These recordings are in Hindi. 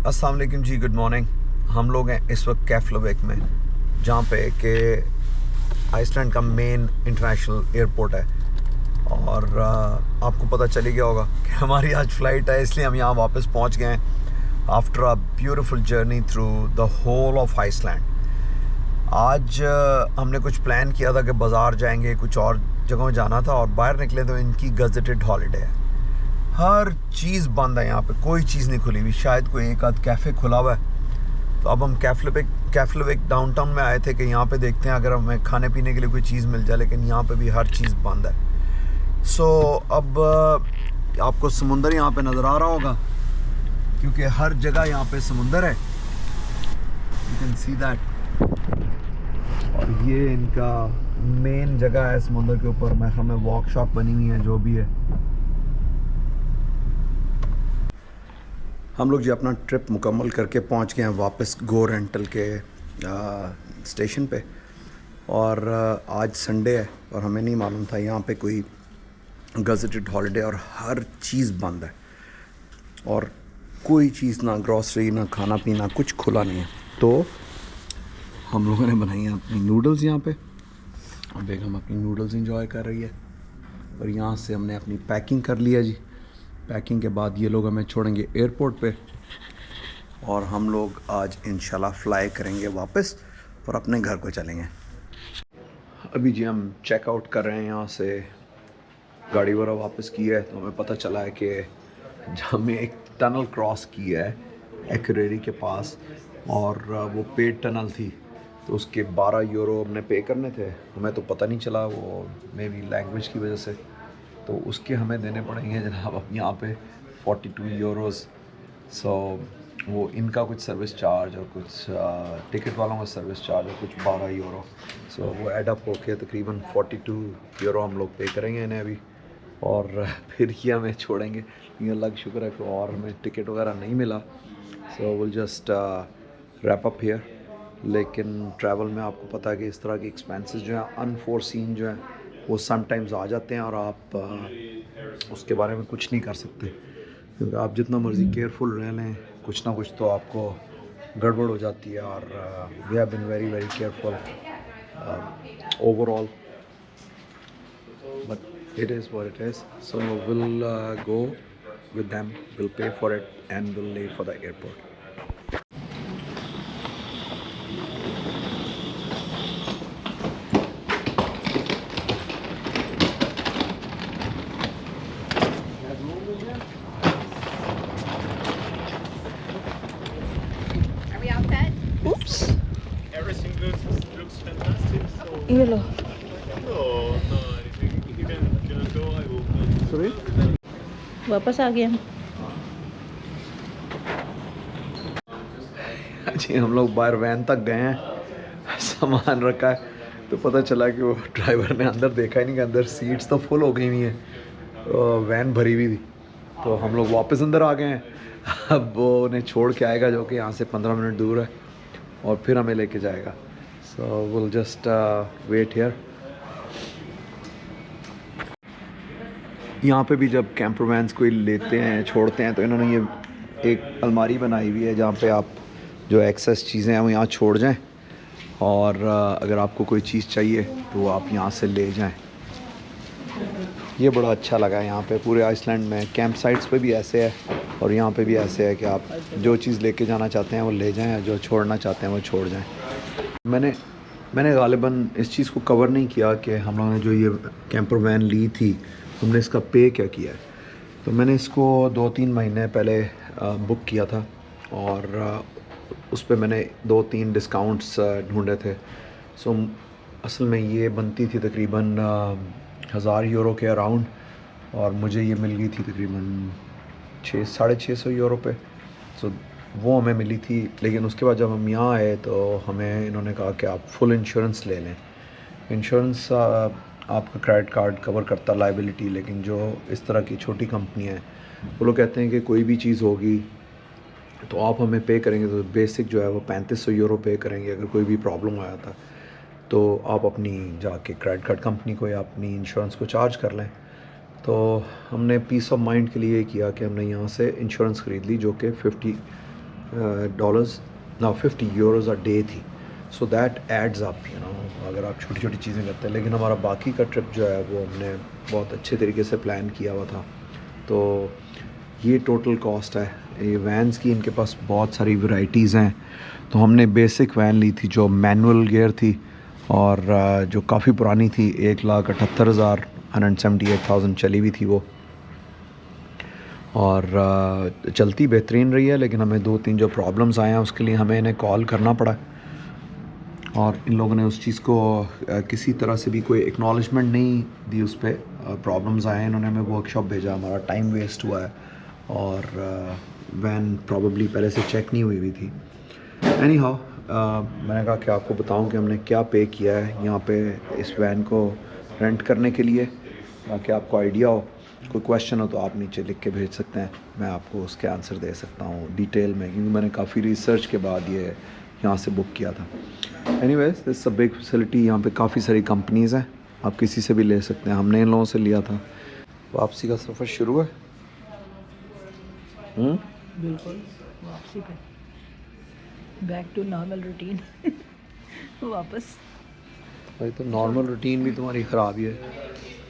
अस्सलाम वालेकुम जी, गुड मॉर्निंग। हम लोग हैं इस वक्त कैफलोविक में, जहाँ पे कि आइसलैंड का मेन इंटरनेशनल एयरपोर्ट है। और आपको पता चल ही गया होगा कि हमारी आज फ़्लाइट है, इसलिए हम यहाँ वापस पहुँच गए हैं after a beautiful journey through the whole of Iceland. आज हमने कुछ प्लान किया था कि बाज़ार जाएंगे, कुछ और जगहों जाना था, और बाहर निकले तो इनकी गज़ेटेड हॉलीडे है। हर चीज़ बंद है यहाँ पे, कोई चीज़ नहीं खुली हुई। शायद कोई एक आध कैफ़े खुला हुआ है। तो अब हम कैफलोविक डाउनटाउन में आए थे कि यहाँ पे देखते हैं अगर हमें खाने पीने के लिए कोई चीज़ मिल जाए, लेकिन यहाँ पे भी हर चीज़ बंद है। सो अब आपको समुंदर यहाँ पे नज़र आ रहा होगा, क्योंकि हर जगह यहाँ पे समुंदर है। You can see that. और ये इनका मेन जगह है समुंदर के ऊपर। मैं हमें वॉक शॉप बनी हुई है, जो भी है। हम लोग जी अपना ट्रिप मुकम्मल करके पहुंच गए हैं वापस गो रेंटल के स्टेशन पे। और आज संडे है और हमें नहीं मालूम था यहाँ पे कोई गज़ेटेड हॉलीडे, और हर चीज़ बंद है। और कोई चीज़, ना ग्रॉसरी, ना खाना पीना, कुछ खुला नहीं है। तो हम लोगों ने बनाई हैं अपनी नूडल्स यहाँ पे, और बेगम अपनी नूडल्स इंजॉय कर रही है। और यहाँ से हमने अपनी पैकिंग कर लिया जी। पैकिंग के बाद ये लोग हमें छोड़ेंगे एयरपोर्ट पे, और हम लोग आज इंशाल्लाह फ़्लाई करेंगे वापस और अपने घर को चलेंगे। अभी जी हम चेक आउट कर रहे हैं यहाँ से। गाड़ी वगैरह वापस की है, तो हमें पता चला है कि हमें एक टनल क्रॉस किया है एक्रेरी के पास, और वो पेड टनल थी, तो उसके 12 यूरो हमने पे करने थे। हमें तो पता नहीं चला, वो मे बी लैंग्वेज की वजह से, तो उसके हमें देने पड़ेंगे जनाब अब यहाँ पे 42 यूरोज़। सो वो इनका कुछ सर्विस चार्ज और कुछ टिकट वालों का सर्विस चार्ज और कुछ 12 यूरो। सो वो एडअप होके तकरीबन 42 यूरो हम लोग पे करेंगे इन्हें अभी, और फिर ये हमें छोड़ेंगे। ये अल्लाह का शुक्र है कि और हमें टिकट वगैरह नहीं मिला। सो will just wrap up here. लेकिन ट्रैवल में आपको पता है कि इस तरह के एक्सपेंसेस जो हैं अनफोर्सीन जो हैं वो समटाइम्स आ जाते हैं, और आप उसके बारे में कुछ नहीं कर सकते, क्योंकि आप जितना मर्ज़ी केयरफुल रह लें, कुछ ना कुछ तो आपको गड़बड़ हो जाती है। और we have been very very careful overall, but it is what it is. So will go with them, will pay for it and will leave for the airport. Oops. Everything looks fantastic. So ये लो। no, you can go. I will. Sorry? वापस आ गए हम। जी हम लोग बाहर वैन तक गए हैं, सामान रखा है, तो पता चला कि वो ड्राइवर ने अंदर देखा ही नहीं कि अंदर सीट्स तो फुल हो गई हुई हैं, वैन भरी हुई थी। तो हम लोग वापस अंदर आ गए हैं। अब वो उन्हें छोड़ के आएगा, जो कि यहाँ से 15 मिनट दूर है, और फिर हमें लेके जाएगा। So will just wait here. यहाँ पे भी जब कैंपर वैन्स कोई लेते हैं, छोड़ते हैं, तो इन्होंने ये एक अलमारी बनाई हुई है जहाँ पे आप जो एक्सेस चीज़ें हैं वो यहाँ छोड़ जाएं, और अगर आपको कोई चीज़ चाहिए तो आप यहाँ से ले जाएं। ये बड़ा अच्छा लगा है यहाँ पे पूरे आइसलैंड में। कैंप साइट्स पे भी ऐसे है, और यहाँ पे भी ऐसे है कि आप जो चीज़ लेके जाना चाहते हैं वो ले जाएं, जो छोड़ना चाहते हैं वो छोड़ जाएं। मैंने गालिबन इस चीज़ को कवर नहीं किया कि हम लोगों ने जो ये कैंपर वैन ली थी, हमने इसका पे क्या किया है। तो मैंने इसको 2-3 महीने पहले बुक किया था, और उस पर मैंने 2-3 डिस्काउंट्स ढूंढे थे। सो असल में ये बनती थी तकरीबन 1000 यूरो के अराउंड, और मुझे ये मिल गई थी तकरीबन 600-650 यूरो पे। सो वो हमें मिली थी। लेकिन उसके बाद जब हम यहाँ आए तो हमें इन्होंने कहा कि आप फुल इंश्योरेंस ले लें। इंश्योरेंस आपका क्रेडिट कार्ड कवर करता लाइबिलिटी, लेकिन जो इस तरह की छोटी कंपनियाँ हैं वो लोग कहते हैं कि कोई भी चीज़ होगी तो आप हमें पे करेंगे, तो बेसिक जो है वो 3500 यूरो पे करेंगे। अगर कोई भी प्रॉब्लम आया था तो आप अपनी जाके क्रेडिट कार्ड कंपनी को या अपनी इंश्योरेंस को चार्ज कर लें। तो हमने पीस ऑफ माइंड के लिए किया कि हमने यहाँ से इंश्योरेंस ख़रीद ली, जो कि डॉलर्स ना 50 यूरोज़ अ डे थी. So that adds up, you know, अगर आप छोटी छोटी चीज़ें करते हैं. लेकिन हमारा बाकी का ट्रिप जो है वो हमने बहुत अच्छे तरीके से प्लान किया हुआ था. तो ये टोटल कॉस्ट है. ये वैन्स की इनके पास बहुत सारी वैराइटीज़ हैं. तो हमने बेसिक वैन ली थी जो मैनुअल गियर थी और जो काफ़ी पुरानी थी. 1,78,000 178,000 चली हुई थी वो. और चलती बेहतरीन रही है, लेकिन हमें 2-3 जो प्रॉब्लम्स आए हैं उसके लिए हमें इन्हें कॉल करना पड़ा. और इन लोगों ने उस चीज़ को किसी तरह से भी कोई एक्नॉलेजमेंट नहीं दी. उस पर प्रॉब्लम्स आए हैं, इन्होंने हमें वर्कशॉप भेजा, हमारा टाइम वेस्ट हुआ है. और वैन प्रॉब्ली पहले से चेक नहीं हुई थी. एनी हाउ मैंने कहा कि आपको बताऊं कि हमने क्या पे किया है यहाँ पे इस वैन को रेंट करने के लिए, ताकि आपको आइडिया हो. कोई क्वेश्चन हो तो आप नीचे लिख के भेज सकते हैं, मैं आपको उसके आंसर दे सकता हूँ डिटेल में, क्योंकि मैंने काफ़ी रिसर्च के बाद ये यहाँ से बुक किया था. Anyways, this a big facility. यहाँ पे काफ़ी सारी कंपनीज़ हैं, आप किसी से भी ले सकते हैं. हमने इन लोगों से लिया था. वापसी का सफ़र शुरू है. बिल्कुल वापसी पे, बैक टू नॉर्मल रूटीन. वापस. भाई तो नॉर्मल रूटीन भी तुम्हारी ख़राब ही है.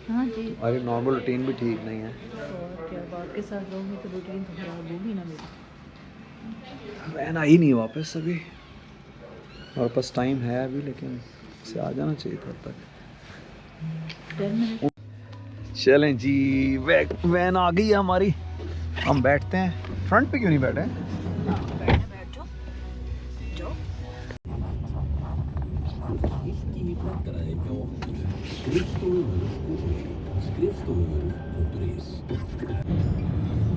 हाँ जी, हमारी नॉर्मल रूटीन भी ठीक नहीं है. और क्या, अब आपके साथ रहूँगी तो रूटीन तो खराब होगी ना मेरी. वैन आई नहीं वापस अभी. हमारे पास टाइम है अभी, लेकिन इसे आ जाना चाहिए तब तक. 10 मिनट. चलें जी, वैन आ गई है हमारी. हम बैठते हैं. फ्रंट पे क्यों नहीं बैठे? बैठ जाओ.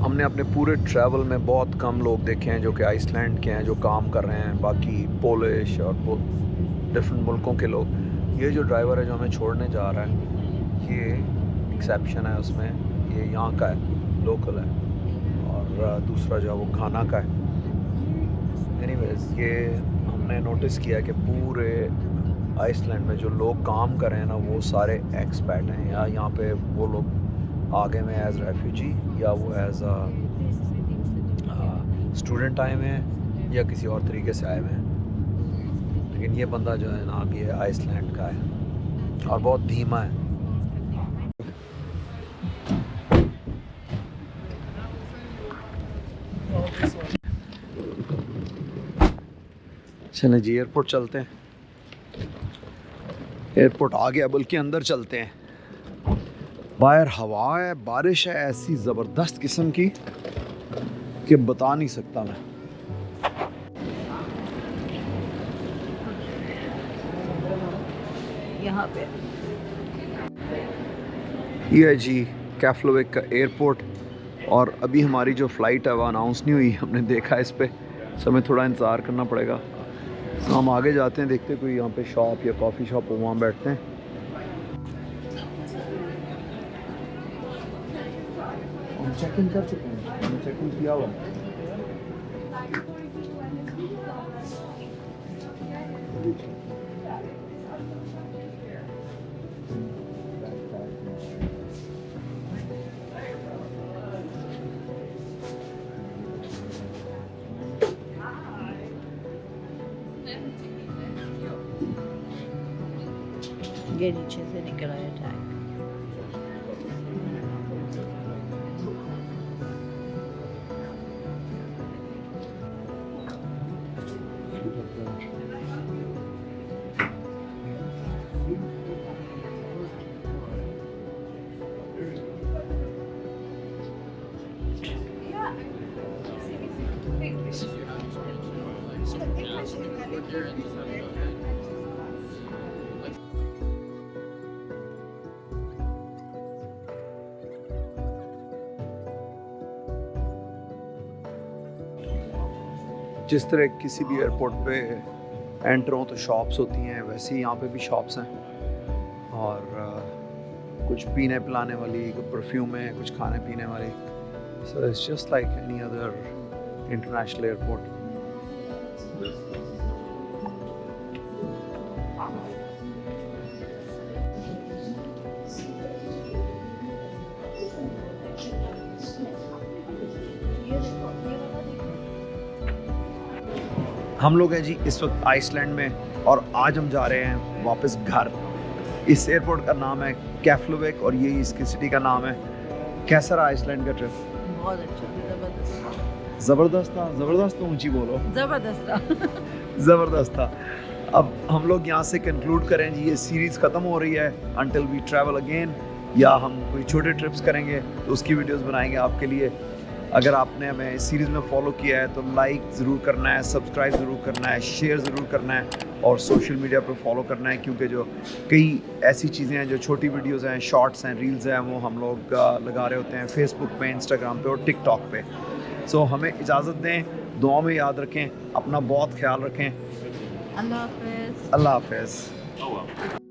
हमने अपने पूरे ट्रैवल में बहुत कम लोग देखे हैं जो कि आइसलैंड के हैं, जो काम कर रहे हैं. बाकी पोलिश और डिफरेंट मुल्कों के लोग. ये जो ड्राइवर है जो हमें छोड़ने जा रहा है, ये एक्सेप्शन है उसमें. ये यहाँ का है, लोकल है. और दूसरा जो है वो घाना का है. एनीवेज, ये हमने नोटिस किया कि पूरे आइसलैंड में जो लोग काम कर रहे हैं ना, वो सारे एक्सपैट हैं. या यहाँ पे वो लोग आगे में एज रेफ्यूजी, या वो एज स्टूडेंट आए हुए हैं, या किसी और तरीके से आए हुए हैं. लेकिन ये बंदा जो है ना, ये आइसलैंड का है और बहुत धीमा है. चलें जी, एयरपोर्ट चलते हैं. एयरपोर्ट आ गया, बल्कि अंदर चलते हैं. बाहर हवा है, बारिश है ऐसी ज़बरदस्त किस्म की कि बता नहीं सकता मैं. यहाँ पे ये है जी कैफलोविक का एयरपोर्ट. और अभी हमारी जो फ़्लाइट है वो अनाउंस नहीं हुई. हमने देखा इस पे, सो हमें थोड़ा इंतज़ार करना पड़ेगा. तो हम आगे जाते हैं, देखते हैं कोई यहाँ पे शॉप या कॉफ़ी शॉप हो, वहाँ बैठते हैं. हम चेक इन कर चुके हैं, हमने चेक इन किया हुआ. ये नीचे से निकल आया टैग. जिस तरह किसी भी एयरपोर्ट पे एंटर हो तो शॉप्स होती हैं, वैसे ही यहाँ पे भी शॉप्स हैं. और कुछ पीने पिलाने वाली, कुछ परफ्यूम है, कुछ खाने पीने वाली. So it's just like any other international airport. हम लोग हैं जी इस वक्त आइसलैंड में और आज हम जा रहे हैं वापस घर। इस एयरपोर्ट का नाम है कैफ्लोविक और यही इसकी सिटी का नाम है। कैसा रहा आइसलैंड का ट्रिप? बहुत अच्छा, ज़बरदस्त। ज़बरदस्त तो ऊंची बोलो। ज़बरदस्त था। ज़बरदस्त था। अब हम लोग यहाँ से कंक्लूड करें जी, ये सीरीज़ ख़त्म हो रही है अंटिल वी ट्रैवल अगेन, या हम कोई छोटे ट्रिप्स करेंगे तो उसकी वीडियोस बनाएंगे आपके लिए। अगर आपने हमें इस सीरीज़ में फॉलो किया है तो लाइक ज़रूर करना है, सब्सक्राइब ज़रूर करना है, शेयर ज़रूर करना है और सोशल मीडिया पर फॉलो करना है, क्योंकि जो कई ऐसी चीज़ें हैं जो छोटी वीडियोस हैं, शॉर्ट्स हैं, रील्स हैं, वो हम लोग लगा रहे होते हैं फेसबुक पे, इंस्टाग्राम पे और टिकटॉक पे। सो हमें इजाज़त दें, दुआ में याद रखें, अपना बहुत ख्याल रखें। अल्लाह हाफ़िज़। अल्लाह हाफ़िज़। Oh well.